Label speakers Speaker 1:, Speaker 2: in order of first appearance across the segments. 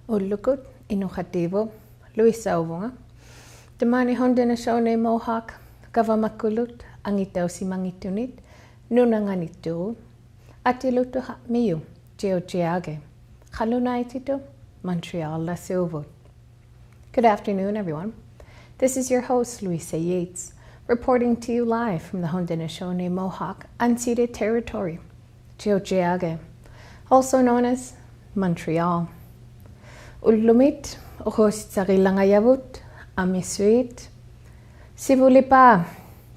Speaker 1: Uvagut inukativo Louisa Yeates. Temani ᓐᓐᓗ Mohawk Gavamakulut angitausimangitunit nunanganitu atilutu miu ᓵᓅᔮᔮ Kanatamit Pivalliajut. Good afternoon, everyone. This is your host, Louisa Yeates, reporting to you live from the ᓐᓐᓗ Mohawk unceded territory, ᓵᓅᔮᔮ, also known as Montreal. Ulumit ᓴᓅᒃᓮᓪᓗ amissuit sivulipa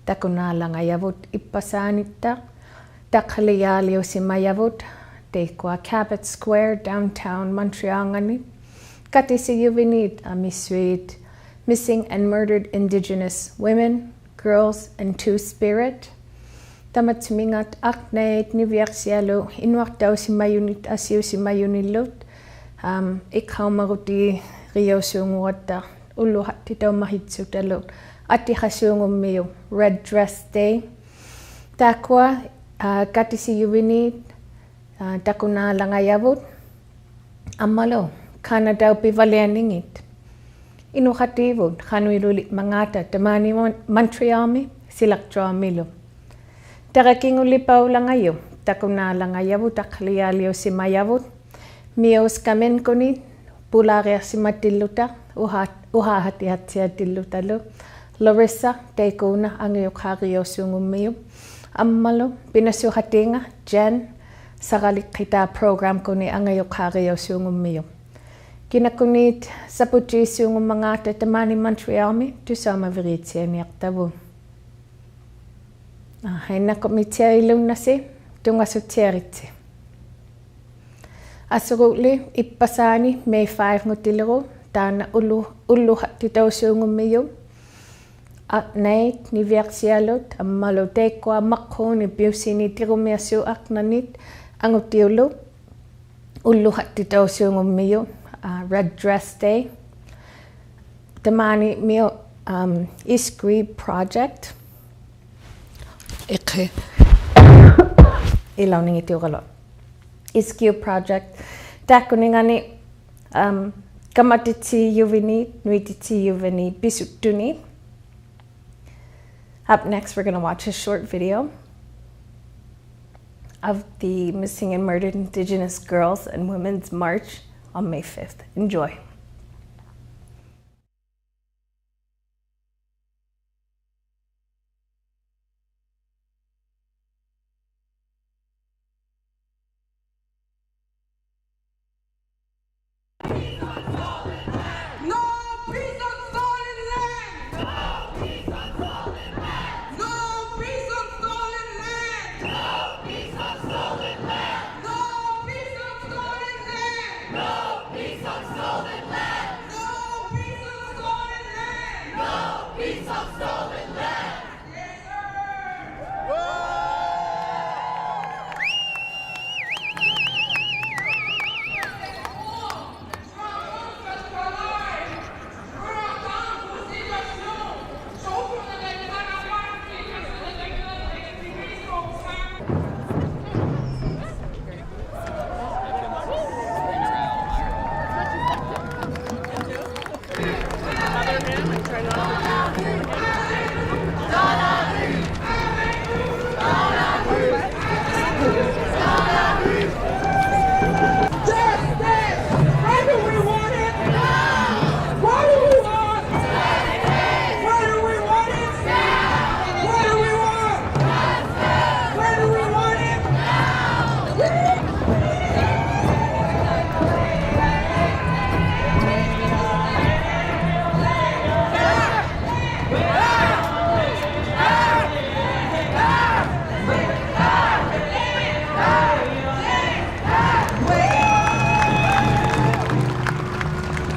Speaker 1: ttakunalangayavut ippasaanitta ᓴᓅကိᔮკauᑎ지ᔪథ teikwa Cabot Square downtown Montreal katisiyuvinit amissuit missing and murdered Indigenous women, girls, and two-spirit tamatmingat akneit niviaksialo inuartausimayunit asiusimayunilut iqaumaruti riosuunguatta ulluhattitaumahitsutalu attihasuungummiu Red Dress Day takwa katisiyuvinit takunalangayavut ammalo Kanatamit Pivalliajut inuqativut qanuilulit mangata tamani Montrealmi silaqtuamilu taqakingulipaulangayu takunalangayavut aqlialiusimayavut miuskamenkunit pulariarsimatilluta uhahatihatsiatillutalu Larissa teikuna angiyuqaaqiosuungummiu ammalu pinassuqatinga Jen ⓴ program kuni angiyuqaaqiosuungummiu kinakunit saputiisuungumangata tamani Montrealmi tusamaveritianiartavu hainakomitiailunasi tungasutiaritsi Asuruli ippasaani May 5 ngutileru taana ulluhattitausuungummiu Akneit niviaksialut ammalu teikwa maqquuni piusini tirumiassu aqnanit angutiulu ulluhattitausuungummiu Red Dress Day tamani mio iskri project iqi ilauningitiuqalo iskiu project takuningani kamatitsiyuvinit nuititsiyuvinit pisuttunit. Up next, we're going to watch a short video of the missing and murdered Indigenous girls and women's march on May 5th. Enjoy.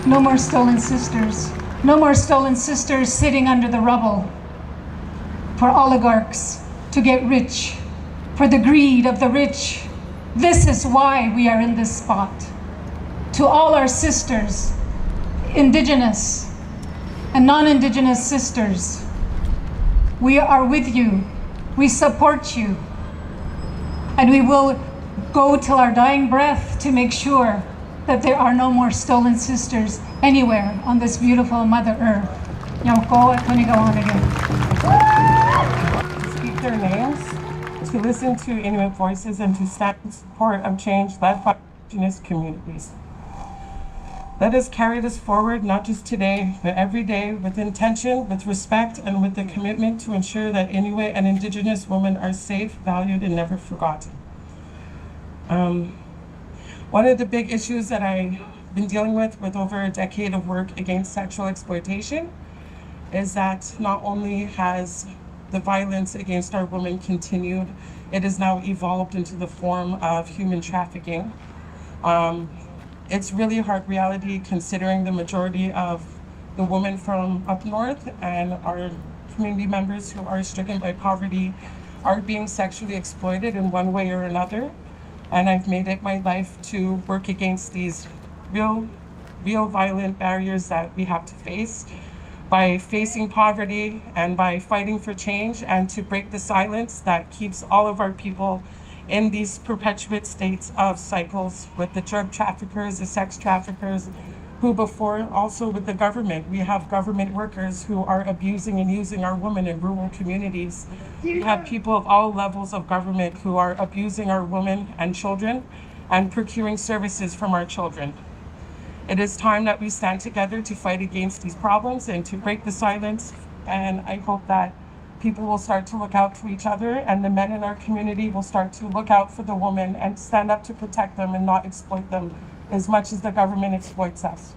Speaker 2: No more stolen sisters. No more stolen sisters sitting under the rubble for oligarchs to get rich, for the greed of the rich. This is why we are in this spot. To all our sisters, Indigenous and non-Indigenous sisters, we are with you. We support you. And we will go till our dying breath to make sure that there are no more stolen sisters anywhere on this beautiful Mother Earth.
Speaker 3: To speak their names, to listen to Inuit voices, and to stand in support of change led by Indigenous communities. Let us carry this forward not just today, but every day with intention, with respect, and with the commitment to ensure that Inuit and Indigenous women are safe, valued, and never forgotten. One of the big issues that I've been dealing with over a decade of work against sexual exploitation is that not only has the violence against our women continued, it has now evolved into the form of human trafficking. It's really a hard reality considering the majority of the women from up north and our community members who are stricken by poverty are being sexually exploited in one way or another. And I've made it my life to work against these real violent barriers that we have to face by facing poverty and by fighting for change, and to break the silence that keeps all of our people in these perpetuate states of cycles with the drug traffickers, the sex traffickers, who before also with the government. We have government workers who are abusing and using our women in rural communities. We have people of all levels of government who are abusing our women and children and procuring services from our children. It is time that we stand together to fight against these problems and to break the silence. And I hope that people will start to look out for each other, and the men in our community will start to look out for the women and stand up to protect them and not exploit them as much as the government exploits us.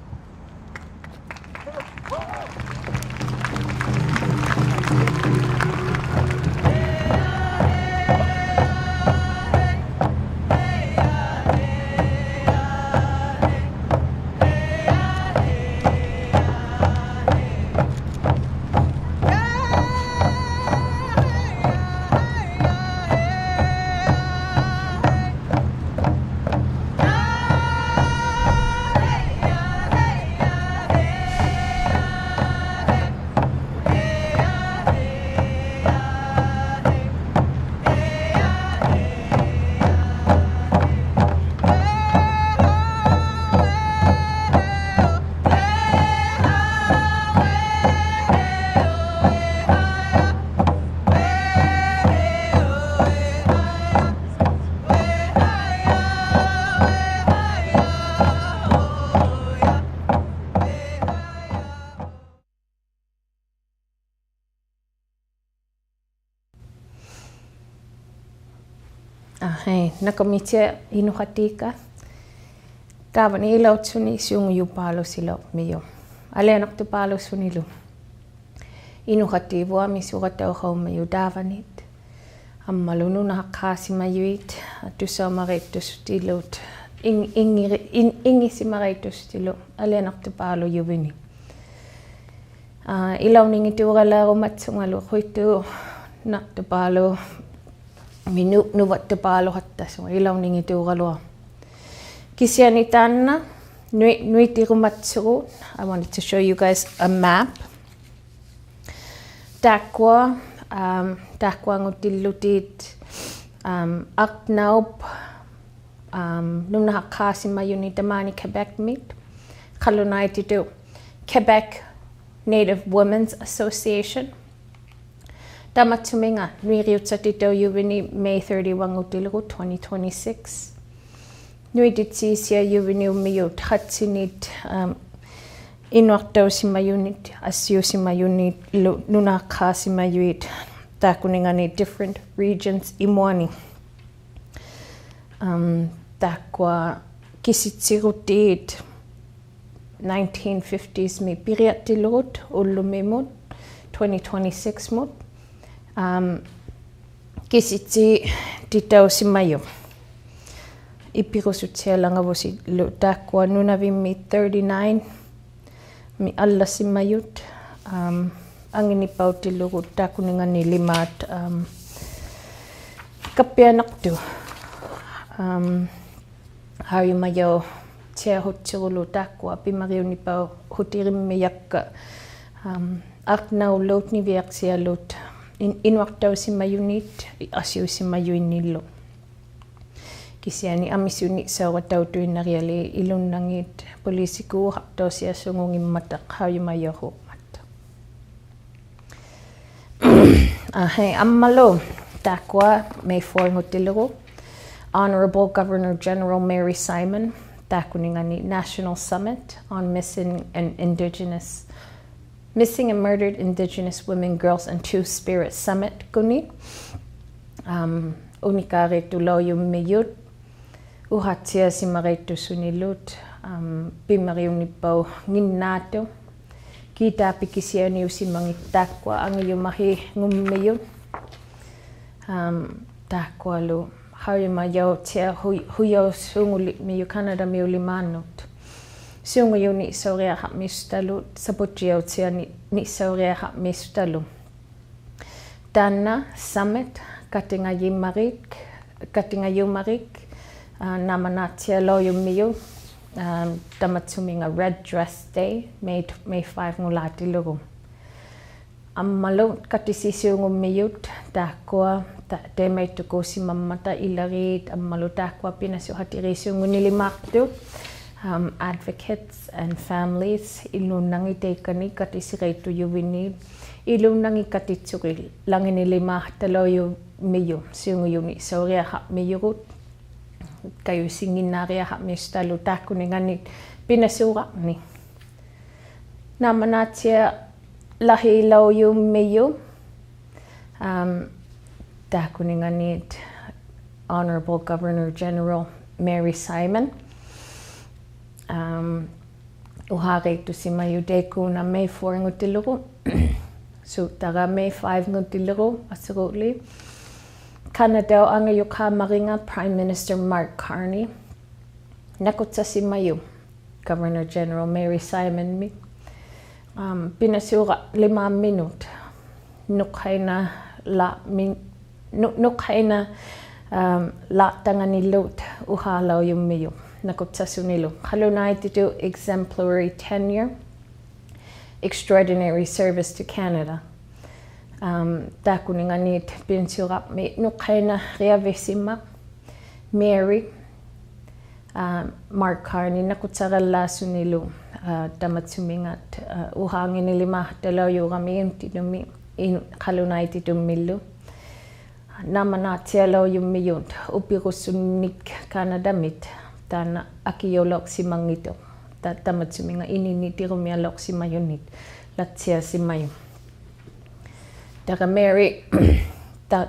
Speaker 1: Hei, nakomitia inuhatika. Tavani ilaut suni siung yupalo silo miyo. Aleanok te palo sunilu. Inuhati vuami surata ho miyo davanit. Ammalunu na hakasi mayuit. Tusamaretustilot. Ingisimaretustilot. Aleanok te palo yuvini. Ilaw ningiturala rumatsungalu huitu nak te palo. Minuk nuvat te palo hatta so ilaw ningi tuuralua. Kisiani tanna nui tirumatsuru. I wanted to show you guys a map. Takwa ngutillutit ᓵᓃnaauп numna hakasi mayuni tamani Quebec meet. Kalunai titu Quebec Native Women's Association. Tamatuminga nui riutsatito yuvini May 31 utilugu 2026. Nui ditsisia yuvini umiyut hatsinit inuartausimayunit asiusimayunit nunakasimayuit takuningani different regions imuani. Takwa kisitsirutit 1950s mi piriattilurut ullumimut 2026 mut. Kisitsi titausimayo. Ipirusutialangavusi takwa nunavimi 39 mi allasimayut. Anginipautilugut takuningani limat kapianaktu. Hayumayo tia hutsirulu takwa pimariunipau hutirimiyakka. Aknau lot ni viaksia lot. Inuartausimayunit asiusimayuinillo. kisiani amisuni sawatautuinariali ilunnangit polisiku haptosiasungungimmataq hayumayohumat hey ammalo takwa May 4 ngutilugu Honorable Governor General Mary Simon takuningani National Summit on Missing and Murdered Indigenous Women, Girls and Two-Spirit Summit kuni unikaritu layummiyut uhatsia simaritu sunilut pimariunipau nginnato kita pikisiani usimangittakwa angiyumahi ngummiyut takwalu hayumayautia huyo sunguli miyu Kanatamit Pivalliajut sunguyu ni ᓴᓅꓮᓮ saputiautia ni ᓴᓅꓮᓮ Tanna summit katingayumarik namanatia loyumiyu tamatsuminga Red Dress Day May 5 ngulatilugu ammalu katisisiungumiyut takwa temeitukusi mammata ilarit ammalu takwa pinasuhatirisiungunilimaqtu advocates and families ilunangi tekani katisiraitu yuvini ilunangi katitsuri langinilimahtaloyu miyu siunguyuni ᓴᓅꓮᓮ kayu singinariaha mistalu takuningani pinasuqarni namanatia lahiloyu miyu takuninganit Honorable Governor General Mary Simon uharitu simayu dekuna May 4 ngutilugu so taga May 5 ngutilugu asuguli Canada angayukha maringa Prime Minister Mark Carney nakutsa simayu Governor General Mary Simon mi pinasura 5 minute nukhaina la tanganilut uhalaw yumiyu nakupsasunilu halunaytitu exemplary tenure extraordinary service to Canada takuninganit pinsurap mi nukhaina riavisima Mary Mark Carney nakutsaralla sunilu tamatsumingat uhanginilima dalayu kami tinumi halunaytitu millu namanatia yumiyut upirusunik Kanatamit tana akiyolok simangito tamatsuminga ininitirumialok simayunit latsia simayu daga Mary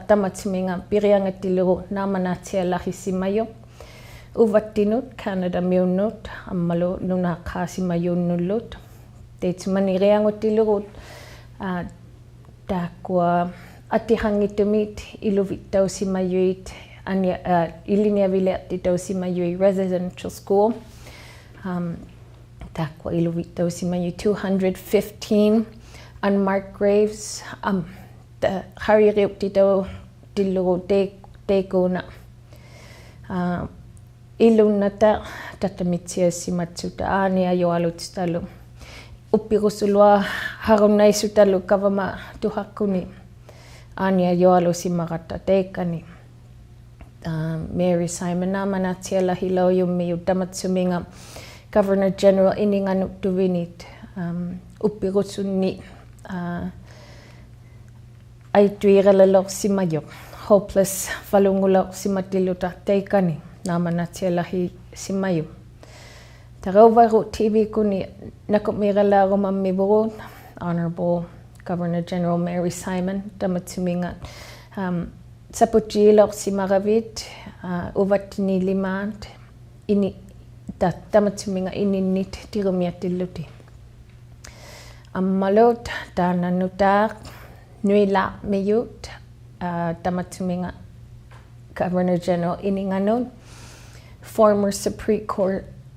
Speaker 1: tamatsuminga piriangatilu namanatia lahisimayo uvattinut Kanatamit ammalu lunakha simayunnulut teitsmaniriangutilut takwa atihangitumit iluvitausimayuit iliniavileatitausimayui residential school takwa iluvitausimayu 215 unmarked graves haririuptitau tilugu tekuna ilunata tatamitsiasimatsuta aaniajoalutstalu uppirusulua harunaisutalu kavama tuhakuni ania yoalu simagata tekani Mary Simon namanatia lahilaw yumiyu tamatsuminga Governor General ininganu tuvinit uppirusunni aituiralalok simayo hopeless falungulok simatiluta tekani namanatia lahi simayo Uvagut TV kuni nakumirala rumammiburun Honorable Governor General Mary Simon tamatsuminga sapujilok simaravit uvattinilimaat ini tamatsuminga ininit tirumiatiluti ammalot tananutak nuila miyut tamatsuminga Governor General ininganun former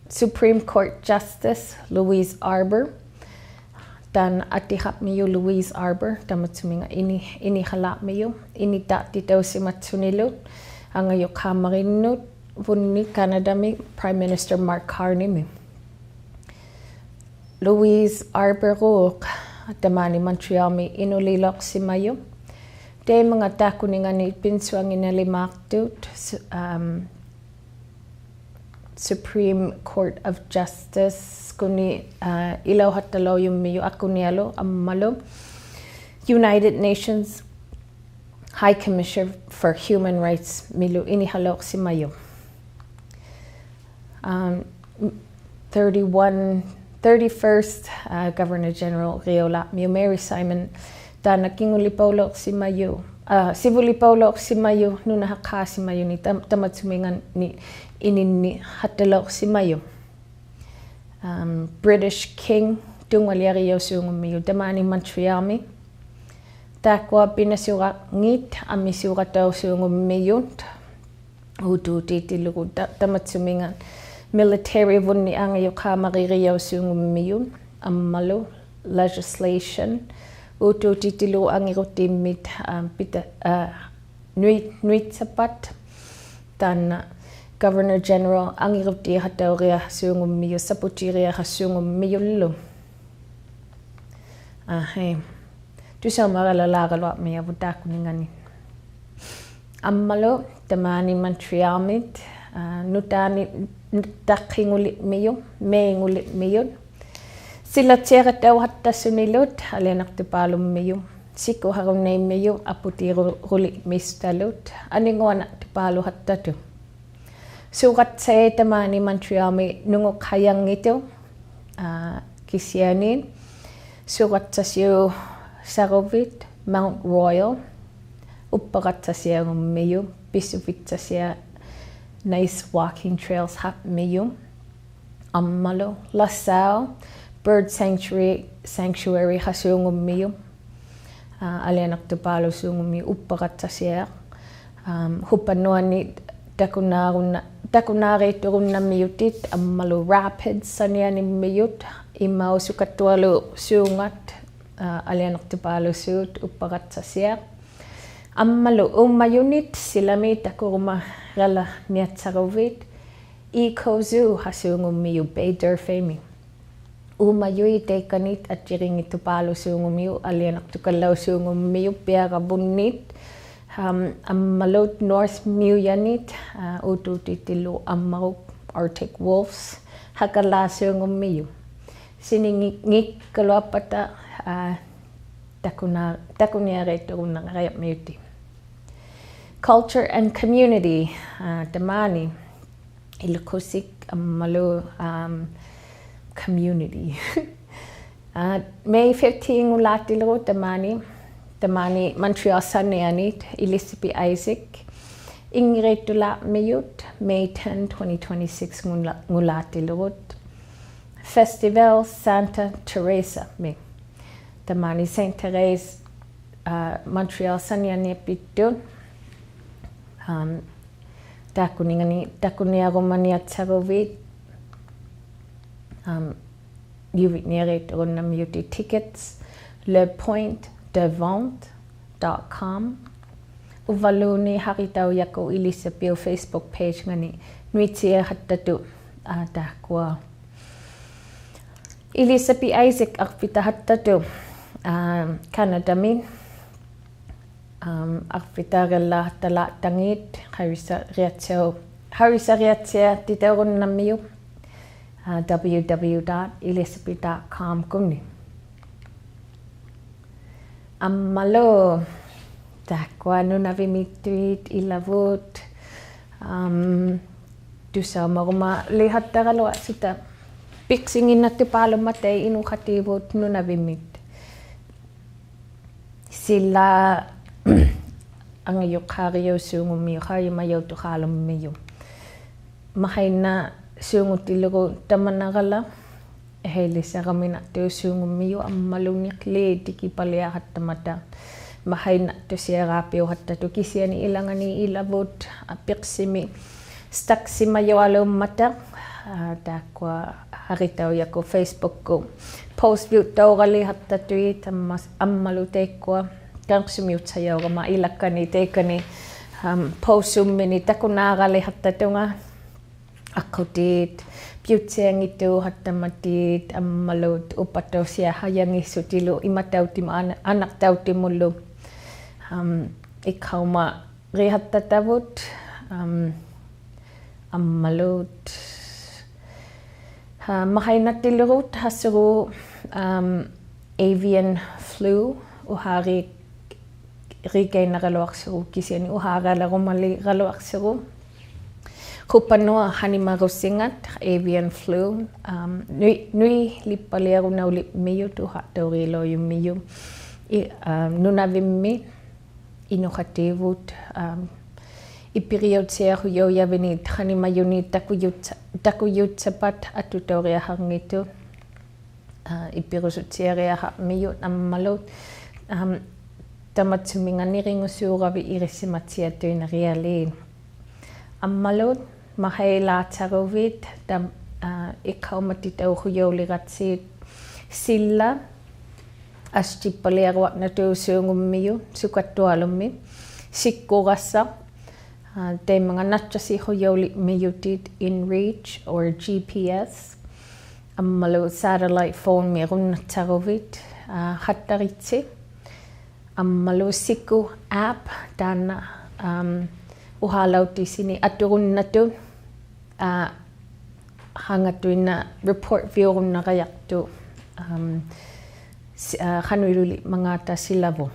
Speaker 1: Supreme Court Justice Louisa Yeates tan atihap miyu Louisa Yeates tamatsuminga ini halap miyu ini tatitaw si matsunilu angayok hamarinut vunni Kanatamit Prime Minister Mark Carney mi Louisa Yeates ruk tamani Montreal mi inulilok si mayu de mga takuningani pinsuang inalimaktut Supreme Court of Justice kuni ilaw hatalo yumiyo akunialo ammalo United Nations High Commissioner for Human Rights milu inihalok si mayo 31st Governor General Riola Mary Simon ta nakingulipolok si mayo sivulipolok si mayo nuna hakha si mayo ni tamatsumingan ni inini hatalok si mayo British King tungwaliariyo sungumio damani Montreal takwa pinasura ngit amisura tau sungumio utu titilugu tamatsumingan military vunni angayo kamaririyo sungumio ammalo legislation utu titilu angirutimit pita nuit sapat tan Governor General angiruti hatauria sungumio saputiria hasungumio lu tusaumaralalagalwa mia vutakuningani ammalo tamani Montreal mit nutani takhingulit miyo mengulit miyo sila tsera tau hatta sunilut alenak tupalum miyo siko harunay miyo aputi rulit mistalut aningwana tupalu hatta tu surat saya tamani Montreal mi nungok hayang ito kisianin surat sa siyo Sarovit Mount Royal upagat sa siya miyo pisuvit sa siya nice walking trails hap miyo ammalo Lasal Bird Sanctuary hasungum miyo alianak tupalo sungum miyo upagat sa siya hupanuani takunari turun na miyutit ammalo Rapids sanya ni miyut imaw sukatwalo sungat alianak tupalo suit upagat sa siya ammalo umayunit silami takuruma rala niat sarovit ikozu hasungum miyo Bader Femi umayui tekanit at jiring itupalo sungum miyo alianak tukalaw sungum miyo piara bunit ammalot North Muyanit utu titilu ammaruk Arctic wolves hakala sungum miyo siningik kalwapata takunyare turunang rayap miyuti culture and community damani ilukusik ammalo community May 15 ulatilro damani Montreal Sanianit Elizabeth Isaac Ingrid Dula Miyut May 10 2026 ngulatilro Festival Santa Teresa me damani Saint Therese Montreal Saniani Pitu takuniagumaniat sarovit yuvitniaret runnam yuti tickets lepointdevente.com uvaluni haritau yako Elisabeth Facebook page ngani nuitsia hattatu takwa Elizabeth Isaac akvita hattatu Kanatamit akvitagalla tala tangit harisa riatsia titaurun namiyo www.elizabeth.com kumni ammalo takwa nunavimituit ilavut tusaumaruma lihattagalwa sita piksingin na tupalo matay inukhatibot nunavimit sila ang yukariyo sungumiyo kayo mayaw tukalom miyo mahay na sungutilugo tamanagala helisa kami na to sungumiyo ang malunik le tiki palya hat tamata mahay na to siya rapyo hatta to kisya ni ilangan ni ilabot apiksimi stak si mayaw alo mata takwa haritaw yako Facebook ko post view daw kali hatta tweet ammalute ko kang sumute sayo ka mailakani tekani post mini takunakali hatta tunga akotit piutseng itu hatta matit ammalut upato siya hayang isutilo imataw tim anak taw timulu ikaw ma rihatta tabut ammalut Mahainattillerut hassuru avian flu uhari rigainaraluarsiru kisiani uhaaralarumaliraluarsiru Kupanua hanimarussingat avian flu nui lippaliarunaulit miyut uhattaurilojummiyu nunavimmi inuqativut ipiriutsiaruyoyavinit hanimayunit takuyutsapat atutauriaharngitu ipirusutsiariaharmiyut ammalut tamatsuminganiringusuuravi irissimatsiatuinarialiin ammalut mahailaatarovit ikkaumatitauhuyouliratsit silla astippaliaruaqnatuusuungummiyu sukattualummi sikkurassa teimanganatsasihuyoulimiyutit inReach or GPS ammalu satellite phone mirunnattarovit hattaritsi ammalu sikku app taana uhalautisini aturunnatu hangatuina report viurunnaqayartu khanuiluli mangata silavu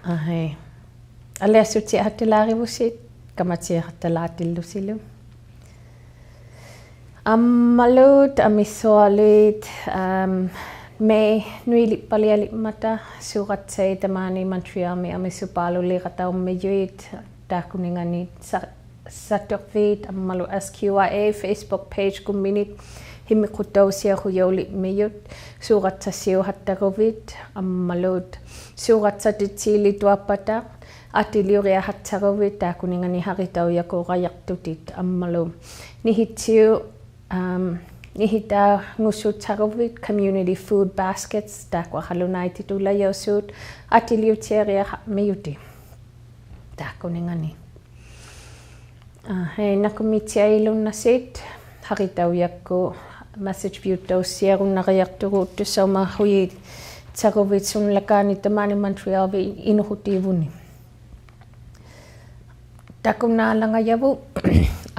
Speaker 1: ahai aleasuti hattilarivusit kamatsiartalaatillusilu ammalut amissualit me nuilippalialimmata suqatsaitamani Montrealmi amissupaaluliqataummiyuit taakuninganit satorvit ammalu SQIA Facebook page kumminit himmiqutausiaruyoulimiyut suqatsassiuhattaruvit ammalut suqatsatitsiliituappata atiliuriahattaruvit taakuningani haritauyakuqayartutit ammalu nihitsiu nihita ngusuttaruvit community food baskets takwa halunaititulayosut atiliutiariahamiyuti taakuningani hei nakumitsiailunnasit haritaujakku message viuttaussiarunnaqayarturuut tussaumahuyit taruvit sunlakaani tamani Montrealvi inuhutivuni takunaalangayavu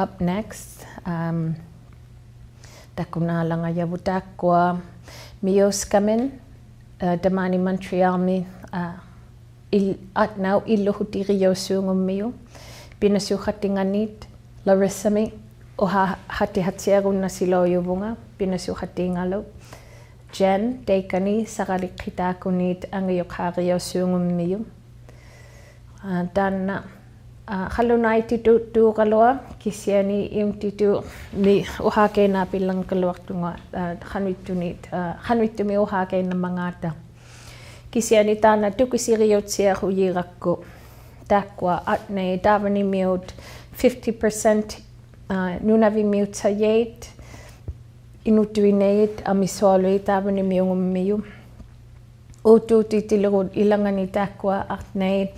Speaker 1: up next takunaalangayavu takkua miuskamin tamani Montrealmi atnau illuhutiriosuungummiu pinasuqatinganit Larissami oha hatihatsiarunnasiloyuvunga pinasuqatingalu Jen Deikani SSaħauqitākunit angayuqaariausuungummiu tanna halunaititutuqalua kisiani imtitu mi uhakeina pillankaluartunga hanuittumi uhakeina mangata kisiani tanna tukisiriutsiaruyirakku takkua atnei tavanimiut 50% nunavimiutsajait inutuineit amissualuit tavanimiungummiu utuutitillerut ilangani takkua atnei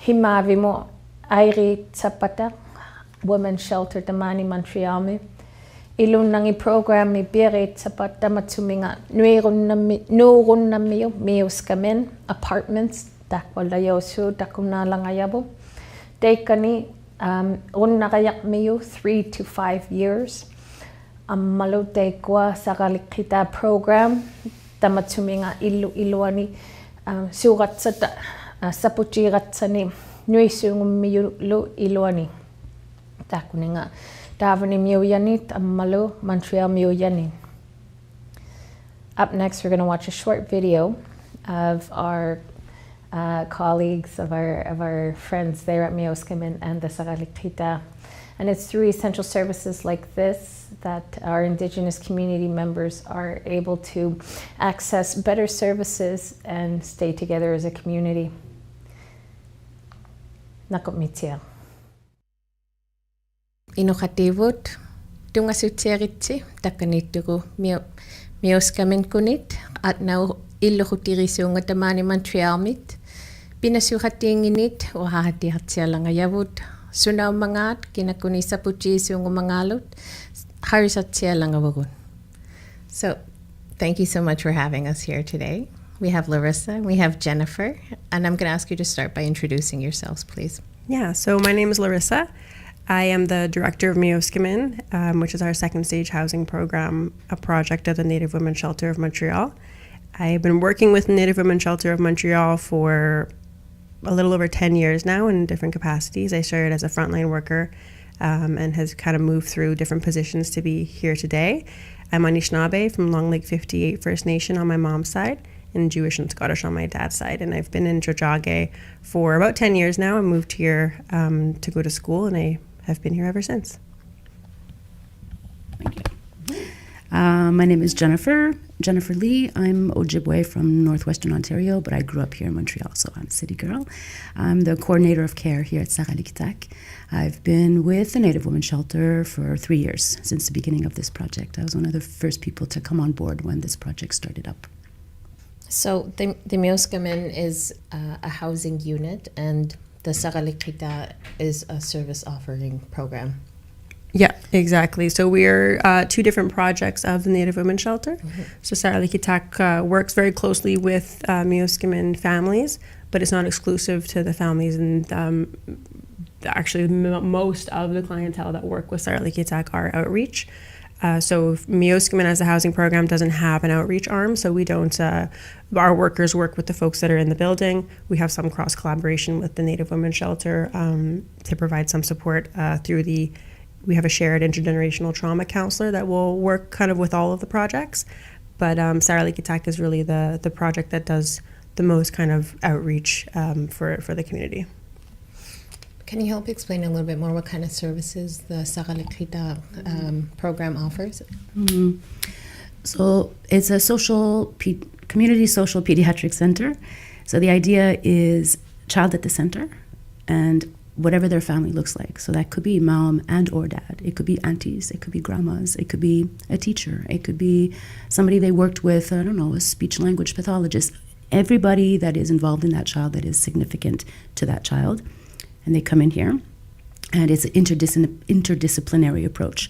Speaker 1: himaavimu Airit Zapata Women's Shelter tamani Montrealmi ilunnangi programmi Birit Zapata matsuminga nuurunnammiu miuskamen apartments takwalayosu takunaalangayavu teikani unnaqayaqmiu 3 to 5 years ammalu teikua SSaħauqitāqa program tamatsuminga iluani suqatsata saputiqatsani nuisuungummiulu iluani taakuninga tavanimiuyanit ammalu Montrealmiuyani. Up next we're going to watch a short video of our colleagues of our friends there at Mioskim and the SSaħauqitāqa, and it's through essential services like this that our Indigenous community members are able to access better services and stay together as a community. Nakomitia. Inuqativut tungasutiaritsi takanittugu miuskamin kunit atnau illuhutirisuunga tamani Montrealmit pinasuqatiinginit uhahatihatsialangayavut sunaumangaat kinakuni saputiisuungumangalut harisatsialangavagun. So thank you so much for having us here today. We have Larissa, we have Jennifer, and I'm going to ask you to start by introducing yourselves, please.
Speaker 4: Yeah, so my name is Larissa. I am the director of ᓄᓐ, which is our second stage housing program, a project of the Native Women's Shelter of Montreal. I have been working with the Native Women's Shelter of Montreal for a little over 10 years now in different capacities. I started as a frontline worker and has kind of moved through different positions to be here today. I'm Anishinaabe from Long Lake 58 First Nation on my mom's side and Jewish and Scottish on my dad's side. And I've been in Tóᓵᓃ for about 10 years now. I moved here to go to school, and I have been here ever since.
Speaker 5: Thank you. My name is Jennifer Lee. I'm Ojibwe from Northwestern Ontario, but I grew up here in Montreal, so I'm a city girl. I'm the coordinator of care here at ᓴᓅကိᔮកា우ᑎ지ᔪథ. I've been with the Native Women's Shelter for 3 years, since the beginning of this project. I was one of the first people to come on board when this project started up.
Speaker 1: So the ᓄᓐ is a housing unit, and the ᓴᓅကိᔮ is a service offering program.
Speaker 4: Yeah, exactly. So we're two different projects of the Native Women's Shelter.
Speaker 1: Mm-hmm.
Speaker 4: So ᓴᓅကိᔮ works very closely with ᓄᓐ families, but it's not exclusive to the families. And actually, most of the clientele that work with ᓴᓅကိᔮ are outreach. So ᓄᓐ as a housing program doesn't have an outreach arm, so we don't, our workers work with the folks that are in the building. We have some cross collaboration with the Native Women's Shelter to provide some support we have a shared intergenerational trauma counselor that will work kind of with all of the projects. But ᓴᓅကိᔮ is really the project that does the most kind of outreach for the community.
Speaker 1: Can you help explain a little bit more what kind of services the ᓴᓅကိᔮ program offers?
Speaker 5: Mm-hmm. So it's a community social pediatric center. So the idea is child at the center and whatever their family looks like. So that could be mom and or dad. It could be aunties. It could be grandmas. It could be a teacher. It could be somebody they worked with, I don't know, a speech language pathologist. Everybody that is involved in that child that is significant to that child. And they come in here, and it's an interdisciplinary approach.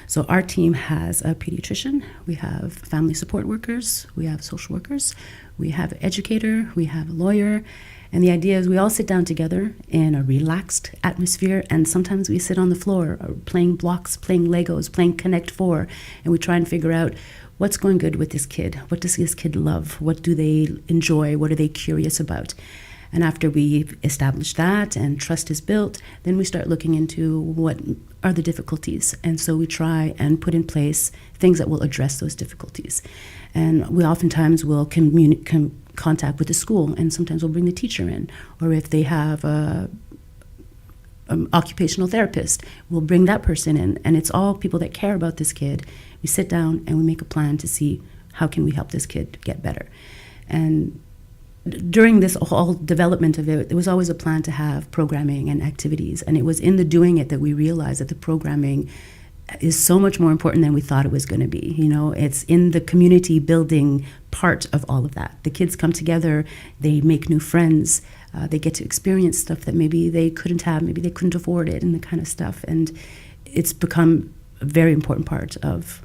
Speaker 5: So our team has a pediatrician, we have family support workers, we have social workers, we have an educator, we have a lawyer, and the idea is we all sit down together in a relaxed atmosphere, and sometimes we sit on the floor playing blocks, playing Legos, playing Connect 4, and we try and figure out what's going good with this kid, what does this kid love, what do they enjoy, what are they curious about. And after we establish that and trust is built, then we start looking into what are the difficulties. And so we try and put in place things that will address those difficulties. And we oftentimes will contact with the school, and sometimes we'll bring the teacher in. Or if they have an occupational therapist, we'll bring that person in. And it's all people that care about this kid. We sit down and we make a plan to see how can we help this kid get better. And during this whole development of it, there was always a plan to have programming and activities. And it was in the doing it that we realized that the programming is so much more important than we thought it was going to be. You know, it's in the community building part of all of that. The kids come together, they make new friends, they get to experience stuff that maybe they couldn't have, maybe they couldn't afford it, and the kind of stuff. And it's become a very important part of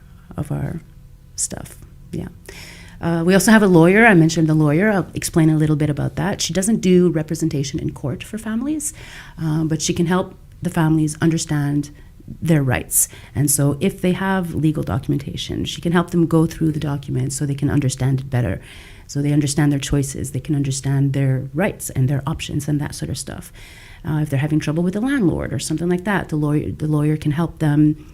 Speaker 5: our stuff. Yeah. We also have a lawyer. I mentioned the lawyer. I'll explain a little bit about that. She doesn't do representation in court for families, but she can help the families understand their rights. And so if they have legal documentation, she can help them go through the documents so they can understand it better, so they understand their choices, they can understand their rights and their options and that sort of stuff. If they're having trouble with the landlord or something like that, the lawyer can help them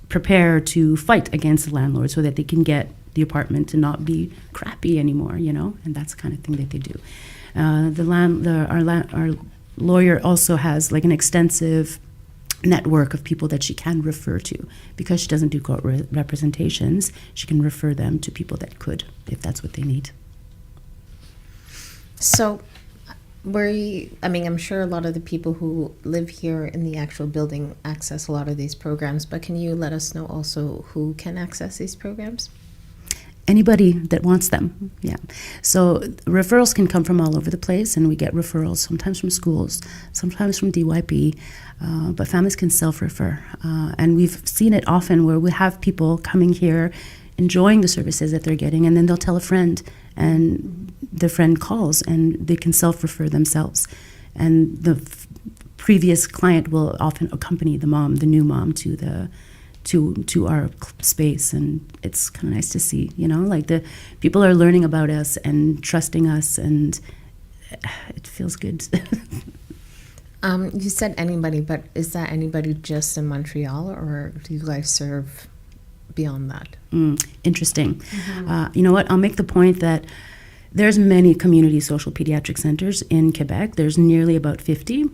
Speaker 5: prepare to fight against the landlord so that they can get the apartment to not be crappy anymore, you know, and that's the kind of thing that they do. Our lawyer also has like an extensive network of people that she can refer to. Because she doesn't do court representations, she can refer them to people that could, if that's what they need.
Speaker 1: So, I'm sure a lot of the people who live here in the actual building access a lot of these programs, but can you let us know also who can access these programs?
Speaker 5: Anybody that wants them, yeah. So referrals can come from all over the place, and we get referrals sometimes from schools, sometimes from DYP, but families can self-refer. And we've seen it often where we have people coming here, enjoying the services that they're getting, and then they'll tell a friend, and the friend calls, and they can self-refer themselves. And the previous client will often accompany the new mom, to our space, and it's kind of nice to see, like the people are learning about us and trusting us, and it feels good.
Speaker 1: You said anybody, but is that anybody just in Montreal, or do you guys serve beyond that?
Speaker 5: Interesting. You know what? I'll make the point that there's many community social pediatric centers in Quebec. There's nearly about 50.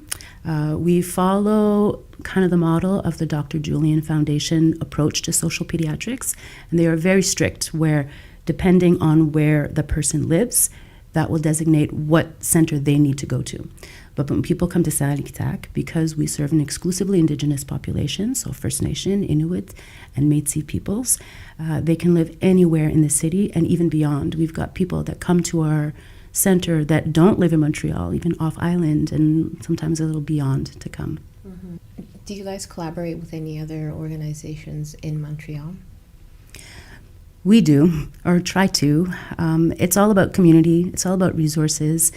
Speaker 5: We follow kind of the model of the Dr. Julian Foundation approach to social pediatrics, and they are very strict, where depending on where the person lives, that will designate what center they need to go to. But when people come to ᓴᓅကိᔮακ, because we serve an exclusively indigenous population, so First Nation, Inuit, and Métis peoples, they can live anywhere in the city and even beyond. We've got people that come to our center that don't live in Montreal, even off island, and sometimes a little beyond to come.
Speaker 1: Do you guys collaborate with any other organizations in Montreal?
Speaker 5: We do, or try to. It's all about community. It's all about resources.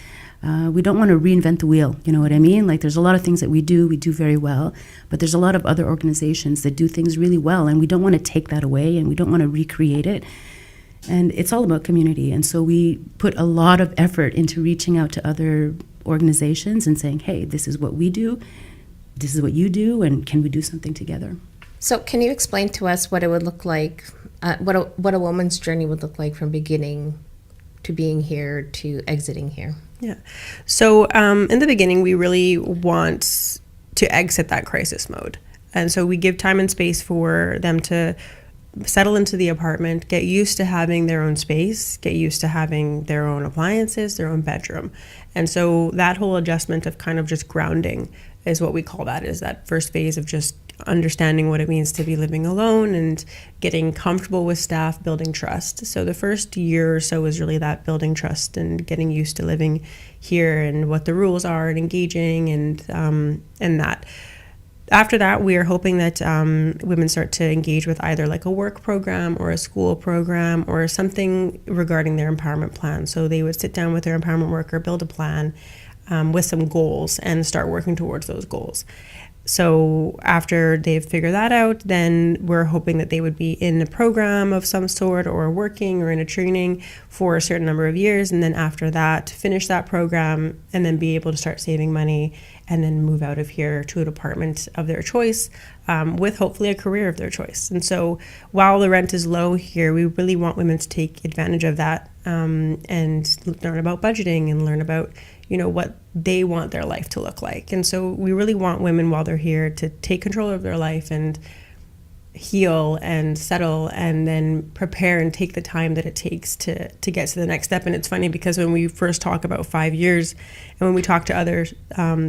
Speaker 5: We don't want to reinvent the wheel, you know what I mean? Like, there's a lot of things that we do very well, but there's a lot of other organizations that do things really well, and we don't want to take that away, and we don't want to recreate it. And it's all about community, and so we put a lot of effort into reaching out to other organizations and saying, hey, this is what we do, this is what you do, and can we do something together?
Speaker 1: So can you explain to us what it would look like, what a woman's journey would look like from beginning to being here to exiting here?
Speaker 4: Yeah. So in the beginning, we really want to exit that crisis mode. And so we give time and space for them to settle into the apartment, get used to having their own space, get used to having their own appliances, their own bedroom. And so that whole adjustment of kind of just grounding is what we call that, is that first phase of just understanding what it means to be living alone and getting comfortable with staff, building trust. So the first year or so is really that building trust and getting used to living here and what the rules are and engaging and that. After that, we are hoping that women start to engage with either like a work program or a school program or something regarding their empowerment plan. So they would sit down with their empowerment worker, build a plan with some goals and start working towards those goals. So after they've figured that out, then we're hoping that they would be in a program of some sort or working or in a training for a certain number of years. And then after that, finish that program and then be able to start saving money and then move out of here to an apartment of their choice with hopefully a career of their choice. And so while the rent is low here, we really want women to take advantage of that and learn about budgeting and learn about what they want their life to look like. And so we really want women while they're here to take control of their life and heal and settle and then prepare and take the time that it takes to get to the next step. And it's funny because when we first talk about 5 years and when we talk to other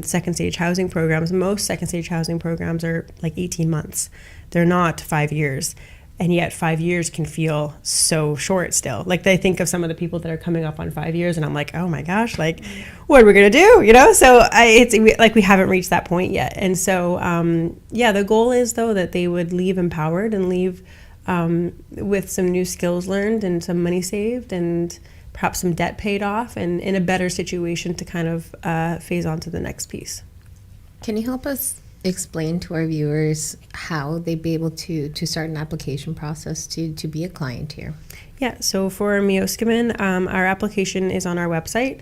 Speaker 4: second stage housing programs, most second stage housing programs are like 18 months. They're not 5 years. And yet 5 years can feel so short still. Like I think of some of the people that are coming up on 5 years and I'm like, oh my gosh, like what are we gonna do? So we haven't reached that point yet. And so, the goal is though that they would leave empowered and leave with some new skills learned and some money saved and perhaps some debt paid off and in a better situation to kind of phase on to the next piece.
Speaker 1: Can you help us explain to our viewers how they'd be able to start an application process to be a client here?
Speaker 4: Yeah, so for ᓵᓐᓴ, our application is on our website.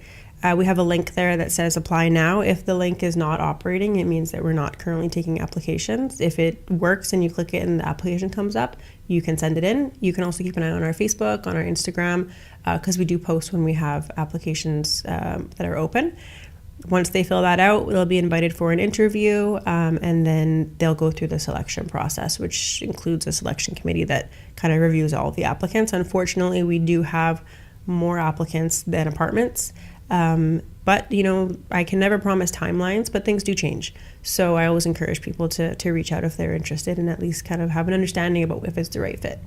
Speaker 4: We have a link there that says apply now. If the link is not operating, it means that we're not currently taking applications. If it works and you click it and the application comes up, you can send it in. You can also keep an eye on our Facebook, on our Instagram, because we do post when we have applications that are open. Once they fill that out, they'll be invited for an interview, and then they'll go through the selection process, which includes a selection committee that kind of reviews all of the applicants. Unfortunately, we do have more applicants than apartments, but I can never promise timelines, but things do change. So I always encourage people to reach out if they're interested and at least kind of have an understanding about if it's the right fit.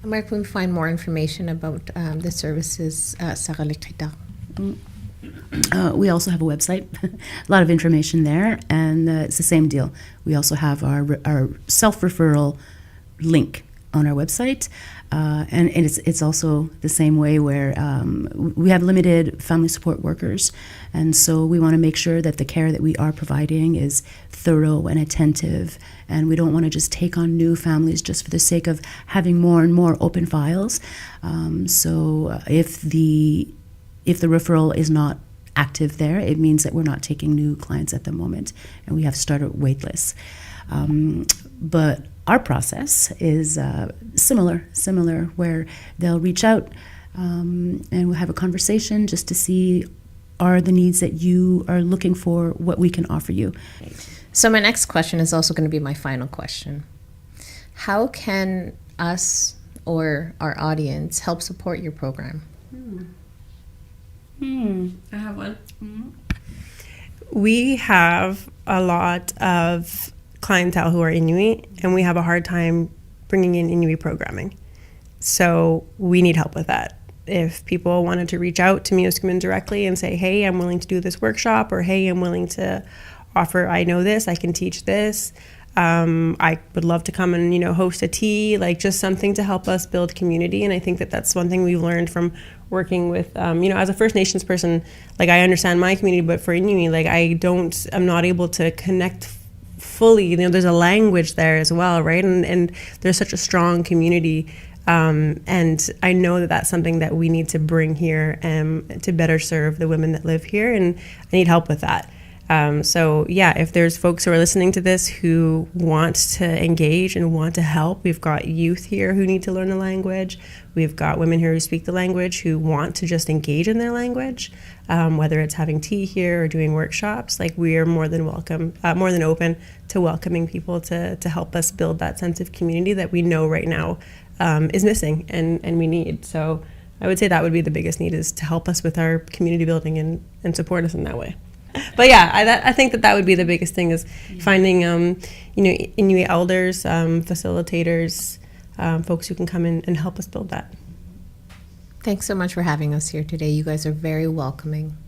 Speaker 1: And where can we find more information about the services ᓴᓅကိᔮακ?
Speaker 5: We also have a website, a lot of information there, and it's the same deal. We also have our self-referral link on our website. And it's also the same way where we have limited family support workers. And so we want to make sure that the care that we are providing is thorough and attentive. And we don't want to just take on new families just for the sake of having more and more open files. So if the referral is not active there, it means that we're not taking new clients at the moment, and we have started wait lists. But our process is similar, where they'll reach out and we'll have a conversation just to see, are the needs that you are looking for, what we can offer you.
Speaker 1: So my next question is also going to be my final question. How can us or our audience help support your program?
Speaker 4: I have one. We have a lot of clientele who are Inuit, and we have a hard time bringing in Inuit programming. So we need help with that. If people wanted to reach out to Miyoskimin directly and say, hey, I'm willing to do this workshop, or hey, I'm willing to offer, I know this, I can teach this. I would love to come and, host a tea, like just something to help us build community. And I think that that's one thing we've learned from working with, as a First Nations person, like I understand my community, but for Inuit, like I'm not able to connect fully. There's a language there as well, right? And there's such a strong community. And I know that that's something that we need to bring here to better serve the women that live here. And I need help with that. So yeah, if there's folks who are listening to this who want to engage and want to help, we've got youth here who need to learn the language. We've got women here who speak the language who want to just engage in their language, whether it's having tea here or doing workshops. Like, we are more than open to welcoming people to help us build that sense of community that we know right now is missing and we need. So I would say that would be the biggest need, is to help us with our community building and support us in that way. But yeah, I think that would be the biggest thing, is finding Inuit elders, facilitators, folks who can come in and help us build that.
Speaker 1: Thanks so much for having us here today. You guys are very welcoming.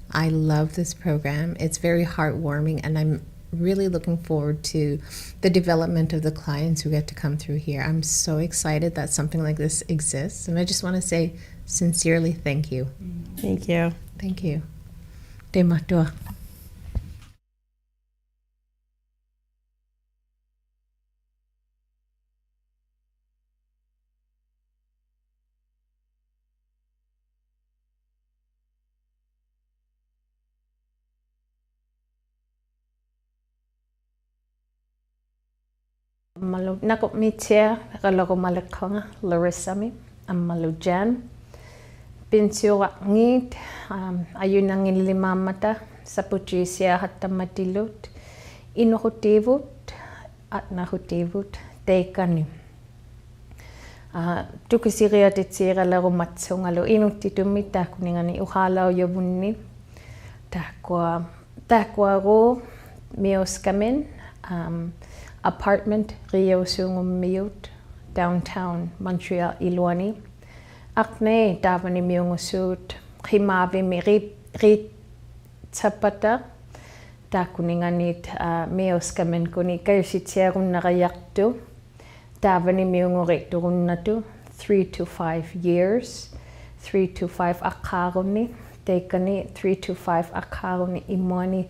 Speaker 1: I love this program. It's very heartwarming, and I'm really looking forward to the development of the clients who get to come through here. I'm so excited that something like this exists, and I just want to say sincerely thank you.
Speaker 4: Thank you.
Speaker 1: Thank you. Te matua. Malu nakop mitia kalago malakanga Larisami amalu Jan Louisa ayun ang ililimamata sa puchisia hatamatilot inuhutivut at nahutivut teikani tóᓵᓗқtidziiqalaru matsungalu inuttitumita kuningani uhalao yovunni taquaru Miyoskimin apartment Rio-Sungummiut downtown Montreal Iluani Akne davani miungusut himavi mirit tapata takuninganit Miyoskimin kuni kayusitiarunnaqayaqtu davani miunguriturunatu 3 to 5 years 3 to 5 aqaruni teikani 3 to 5 aqaruni imwani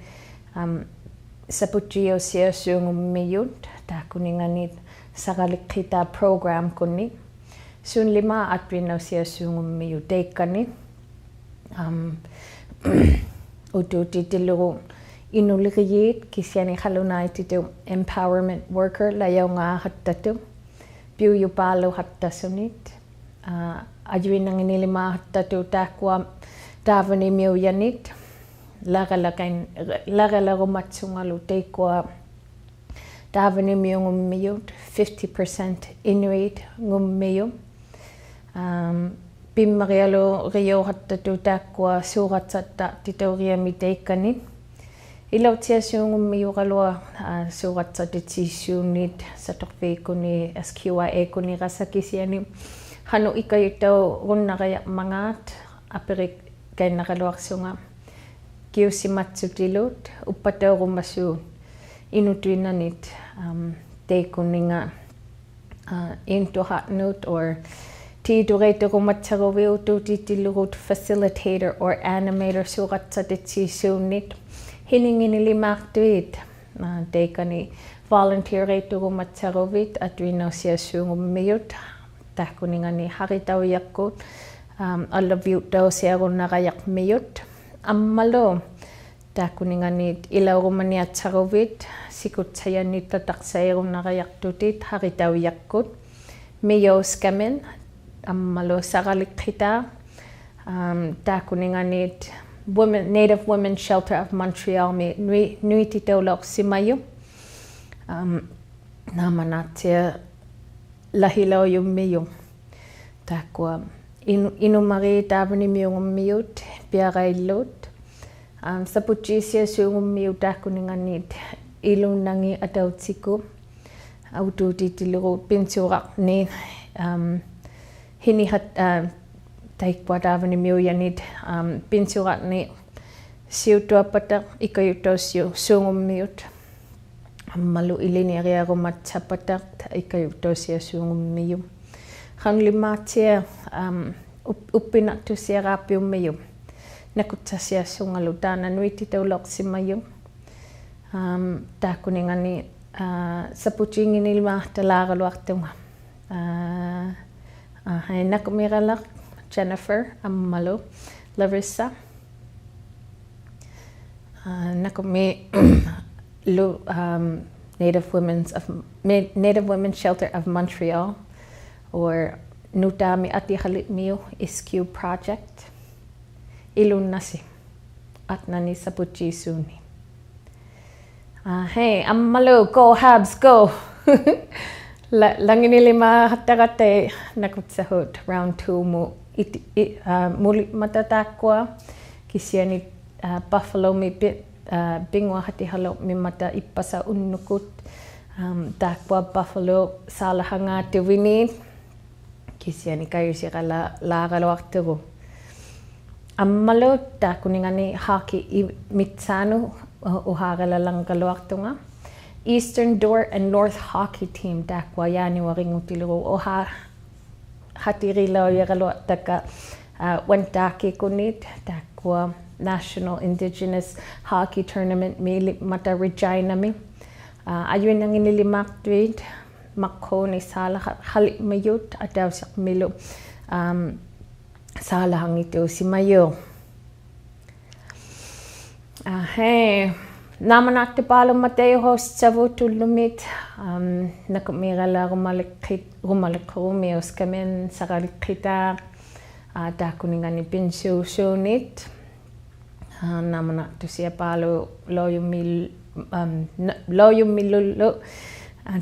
Speaker 1: saputjiosiasungummiut takuninganit ᓴᓅကိᔮ program kuni Sun lima at pinausiasungummiu teikani ututitilu Louisa kisiani halunaititu empowerment worker layaunga hattatu piuyupalu hattasunit ajuinang inilima hattatu takwa davani miuyanit lagalagumatsungalu teikwa davani miungummiut 50% Inuit ngummiu Pimmarialu Rio hattatu takwa suratsatta titauriami teikani Ilautiasungummiuqalua suratsatitsissuunnit satorpiikuni SQIA kuni rasakisiani hanu ikayutau runnaqayaqmangaat apirik kainaqaluarsunga kiusimatsutilut uppataurumassuun inutuinanit teikuninga intuhatnut or tiidureituqumatsaruviutuutitillugut facilitator or animator suqatsatitsiisuunnit hininginilimaartuit teikani volunteereituqumatsaruvit atuinnersiassuungummiyut tahkuningani haritauiakkut allaviuttausiarunnaqayaqmiyut ammalu tahkuninganit ilaurumaniatsaruvit sikutsayannittaqsayirunnaqayartutit haritauiakkut miyoskamin ammalu ᓴᓅကိᔮ tahkuninganit Native Women's Shelter of Montreal mi nuititauloqsimayu namanatia lahilauyummiyu tahkua inumari tavanimiungummiyut piaqaillut saputisiasuungummiyu tahkuninganit ilunnangi atautiku autuutitillugut pinsuuraqni hinihat taikwa tavanimiuyanit pinsuuraqni siutuapataq ikayuttaussiu suungummiyut ammalu iliniariarumatsapataq ikayuttausiasuungummiyu qanlimaatia uppinartusiaraapiummiyu nakutsasiassungalu taananuititauloqsimayu tahkuningani saputiinginilmaartalaaqaluartunga nakumiralaq Jennifer ammalu Larissa nakumi Native Women's Shelter of Montreal or Nutami Atihalitmiu Isku Project ilunnasi atnani sapuchisuni hey ammalu go Habs go langinilima hatagate nakutsahut round 2 mu mulit matatakwa kisiani Buffalo mi bit bingwa hatihalo mi mata ipasa unnukut takwa Buffalo salahanga tiwini kisiani kayusikala laaqaluartugu ammalu takuningani hockey mitsanu uhaaqalalangaluartunga Eastern Door and North Hockey Team takwa yani waringutilu oha hatirilauyaluataka wentaki kunit takwa National Indigenous Hockey Tournament mi mata Regina mi ayun ang inilimaktuit makoni sala halikmayut atawsak milu sala hangito si mayo hey namanatipalo Mateo host savutulumit nakumirala rumalikrumios kamen ᓴᓅကိᔮ takuningani pinsusunit namanatusiapalo loyumilulu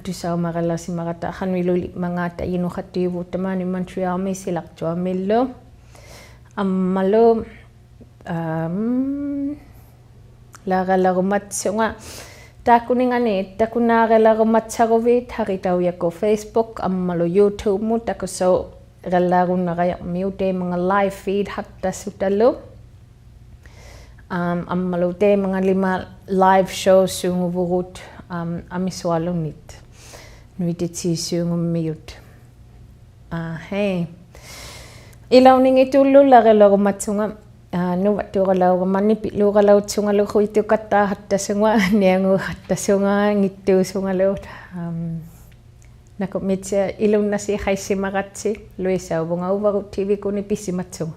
Speaker 1: tusaumarala simarata hanwiluli mangata inuhativu tamani Montreal mi silaktuamillu ammalu laagalarumatsunga takuningani takunaagalaarumatsaruvit haritauiakku Facebook ammalu YouTube mu takuso gallarunnaqayaqmiu mga live feed hattasutalu ammalu mga lima live shows suunguvugut amisualunit nuititsisuungummiyut hey ilauningitullu laagalarumatsunga nuvattuqalaugamannipilluuqalautsungaluquituqattaa hattasunga niangu hattasunga ngittuusungaluut nakumitsia ilunnasi haissimaratsi Louisa Uvagut TV kuni pissimatsunga